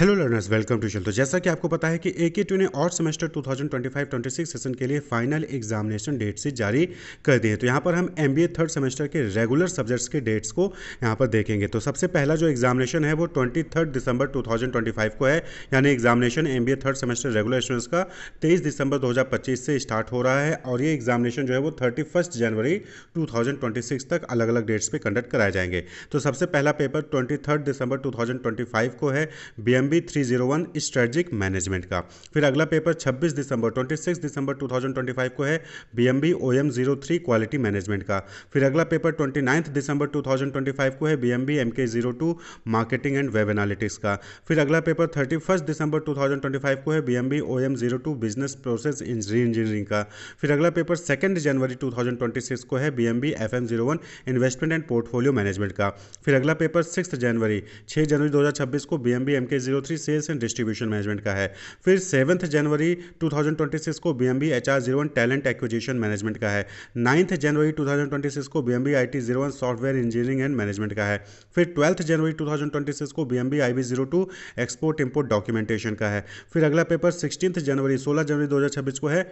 Hello learners, welcome too shall. तो जैसा कि आपको पता है कि AQ ने और सेमेस्टर 2025-26 सेशन के लिए फाइनल एग्जामिनेशन डेट से जारी कर दी है। तो यहाँ पर हम MBA थर्ड सेमेस्टर के रेगुलर सब्जेक्ट्स के डेट्स को यहाँ पर देखेंगे। तो सबसे पहला जो एग्जामिनेशन है वो 23 दिसंबर 2025 को है, यानी examination MBA third semester regular students का 23 दिसंबर 2025 से स्टार्ट हो रहा है और ये एग्जामिनेशन जो है वो 31 जनवरी 2026 तक अलग अलग डेट्स पे कंडक्ट कराए जाएंगे। तो सबसे पहला पेपर 23 दिसंबर 2025 को है BMB 301 स्ट्रेटजिक मैनेजमेंट का। फिर अगला पेपर 26 दिसंबर 2025 को है BMB OM 03 क्वालिटी मैनेजमेंट का। फिर अगला पेपर 29 दिसंबर 2025 को है BMB MK 02 marketing and web analytics का। फिर अगला पेपर 31 दिसंबर 2025 को है BMB OM 02 business process engineering का। फिर अगला पेपर 2 जनवरी 2026 को है BMB FM 01 investment and portfolio management का। फिर अगला पेपर 6 जनवरी 2026 को BMB MK 03 sales and distribution management का है। फिर 7 जनवरी 2026 को BMB HR 01 talent acquisition management का है। 9 जनवरी 2026 को BMB IT 01 software engineering and management का है। फिर 12 जनवरी 2026 को BMB IB 02 export import documentation का है। फिर अगला पेपर 16 जनवरी 2026 को है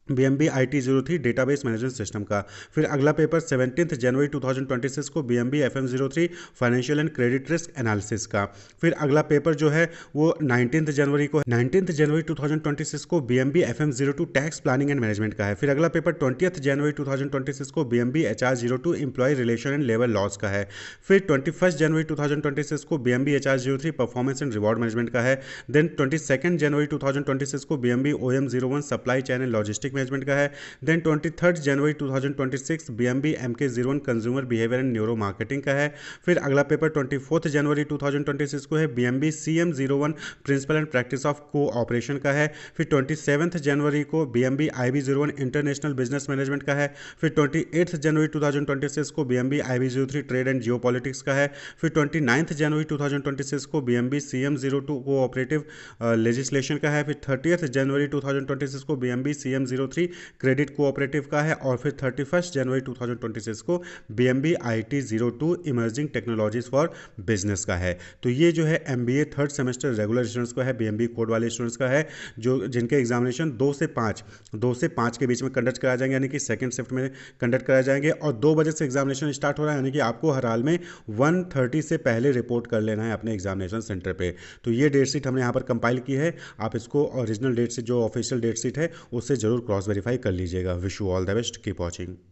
BMB IT 03 database management system का। फिर अगला पेपर 17 जनवरी 2026 को BMB FM 03 financial and credit risk analysis का। फिर अगला पेपर जो है वो 19 जनवरी 2026 को BMB FM 02 tax planning and management का है। फिर अगला पेपर 20 जनवरी 2026 को BMB HR 02 employ relation and labour laws का है। फिर 21 जनवरी 2026 को BMB HR 03 performance and reward management का है। देन 22 जनवरी 2026 को BMB OM 01 supply chain and logistic management का है। देन 23 जनवरी 2026 BMB MK 01 consumer behaviour and neuromarketing का है। फिर अगला पेपर 24 जनवरी 2026 को है BMB CM 01 principle and practice of cooperation का है। फिर 27 जनवरी को BMB IB 01 international business management का है। फिर 28 जनवरी 2026 को BMB IB 03 trade and geopolitics का है। फिर 29 जनवरी 2026 को BMB CM 02 कोऑपरेटिव लेजिस्लेशन का है। फिर 30 जनवरी 2026 को BMB CM 03 क्रेडिट कोऑपरेटिव का है। और फिर 31 जनवरी 2026 को BMB IT 02 emerging technologies for business का है। तो ये जो है MBA third semester regular students का है, BMB कोड वाले स्टूडेंट्स का है, जो जिनके एग्जामिनेशन 2 से 5 के बीच में कंडक्ट कराए जाएंगे, यानी कि सेकंड शिफ्ट में कंडक्ट कराए जाएंगे। और 2 बजे से एग्जामिनेशन स्टार्ट हो रहा है, यानी कि आपको हर हाल में 1:30 से पहले रिपोर्ट कर लेना है अपने एग्जामिनेशन सेंटर पे। तो ये डेट शीट हमने यहाँ पर कंपाइल की है, आप इसको ओरिजिनल डेट शीट जो ऑफिशियल डेट शीट है उससे जरूर क्रॉस वेरीफाई कर लीजिएगा। Wish you all the best, keep watching.